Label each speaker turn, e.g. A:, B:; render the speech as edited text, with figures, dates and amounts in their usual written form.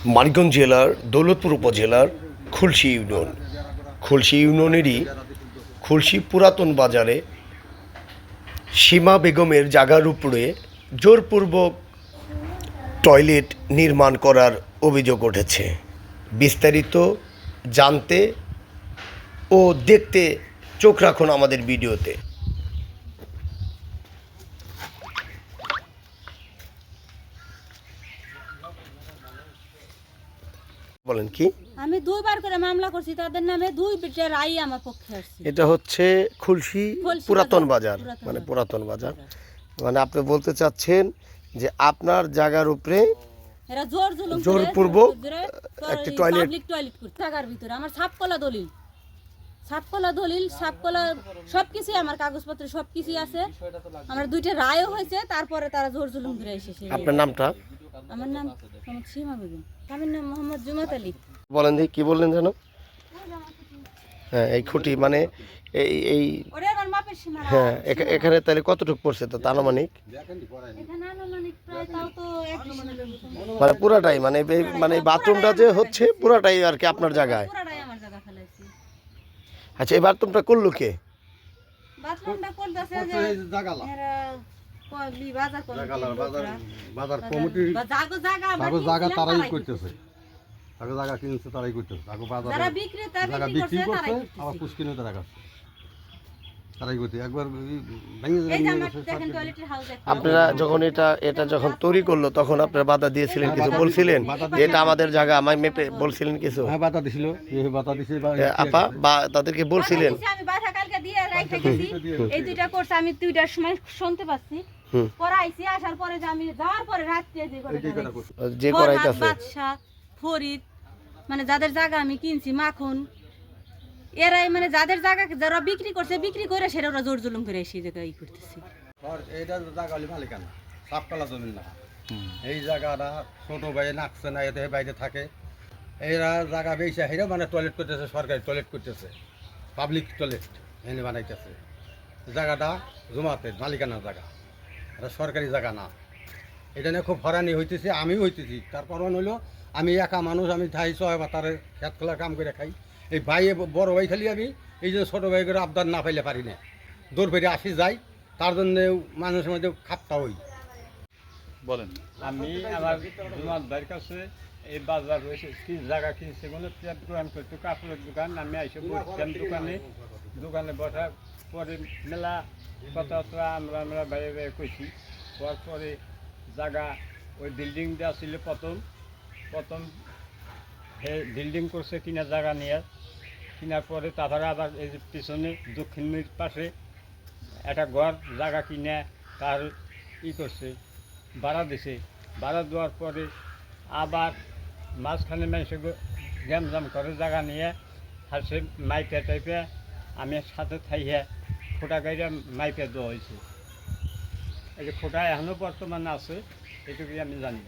A: মানিকগঞ্জ জেলার দৌলতপুর উপজেলার খুলশী ইউনিয়ন। খুলশী ইউনিয়নেরই খুলশী পুরাতন বাজারে সীমা বেগমের জায়গার উপরে জোরপূর্বক টয়লেট নির্মাণ করার অভিযোগ উঠেছে। বিস্তারিত জানতে ও দেখতে চোখ রাখুন আমাদের ভিডিওতে। বলেন কি?
B: আমি দুইবার করে মামলা করছি, তাদের নামে দুইটা রায় আমার পক্ষে আসছে।
A: এটা হচ্ছে খুলশী পুরাতন বাজার, মানে পুরাতন বাজার। মানে আপনি বলতে চাচ্ছেন যে আপনার জায়গার উপরে
B: এরা জোর জুলুম করে
A: জোরপূর্বক
B: একটা টয়লেট করতে জায়গার ভিতরে আমার ছাপকলা দলিল সবকিছু আমার কাগজপত্র সবকিছু আছে। আমার দুইটা রায়ও হয়েছে, তারপরে তারা জোর জুলুম করে এসেছে।
A: আপনার নামটা?
B: আমার নাম সীমা বেগম। আমার নাম মোহাম্মদ জুমাত আলী।
A: বলেন দেখি, কি বললেন যেন? হ্যাঁ, এই খুঁটি মানে এই হ্যাঁ, এখানে তাহলে কতটুকু পড়ছে তো আনুমানিক? মানে পুরাটাই, মানে বাথরুমটা যে হচ্ছে পুরাটাই আর কি আপনার জায়গায়? আচ্ছা, এই বাথরুমটা করলো কে? আপনারা যখন এটা যখন তৈরি করলো তখন আপনারা বাধা দিয়েছিলেন, কিছু বলছিলেন যে এটা আমাদের জায়গা, আমায় মেপে বলছিলেন কিছু?
C: বাধা দিছিল,
A: আপা বা তাদেরকে বলছিলেন?
B: এই দুইটা করছে, আমি দুইটার সময় শুনতে পাচ্ছি। পরে আইছি, আসার পরে যে আমি যাওয়ার পরে রাত্রে
A: যে করাইতাছে
B: বাদশা ফরিদ, মানে যাদের জায়গা আমি কিনছি, মাখন, এরাই মানে যাদের জায়গা যারা বিক্রি করছে, বিক্রি করে সেটা ওরা জোর জুলুম করে এসে জায়গা ই করতেছে।
C: এইটা জায়গা হলি মালিকানা, সাপকালা জমি না। এই জায়গাটা ছোট ভাই নাকছে না, এতে বাইরে থাকে। এরা জায়গা বেশি হেরা মানে টয়লেট করতেছে, সরকারি টয়লেট করতেছে, পাবলিক টয়লেট এনে বানাইতেছে। জায়গাটা জমাতের মালিকানার জায়গা, এটা সরকারি জায়গা না। এটা নিয়ে খুব হরানি হইতেছে, আমিও হইতেছি। তার কারণ হইলো আমি একা মানুষ, আমি ঠাই ছয় বা তার খেত খোলা কাম করে খাই। এই ভাই বড় ভাই খালি আমি এই জন্য ছোটো ভাই করে আবদার না পাইলে পারি না, দৌড় ফেরে আসি যাই, তার জন্যে মানুষের মধ্যে খাপটা হই।
D: বলেন। আমি আমার জুমাত ভাইয়ের কাছে এই বাজার রয়েছে কি জায়গা কিনছে বলে পেট দোকান করতো, কাপড়ের দোকান। আমি এসে বসতাম দোকানে বসার পরে মেলা কথাবার্তা আমরা বাইরে বাইরে কইছি। হওয়ার পরে জায়গা ওই বিল্ডিংটা ছিল প্রথম বিল্ডিং করছে কিনা জায়গা নিয়ে, কেনার পরে তারপরে আবার এই পিছনে দক্ষিণ পাশে একটা ঘর জায়গা কিনে তার করছে, ভাড়া দিছে। ভাড়া দেওয়ার পরে আবার মাঝখানে মানুষে গ্যামজাম করে জায়গা নিয়ে হাসে মাইপে টাইপে আমি সাথে থাইয়ে খোটা গাড়িটা মাইপে দেওয়া হয়েছে। এই যে খোটা এখনও বর্তমানে আছে, এটুকুই আমি জানি।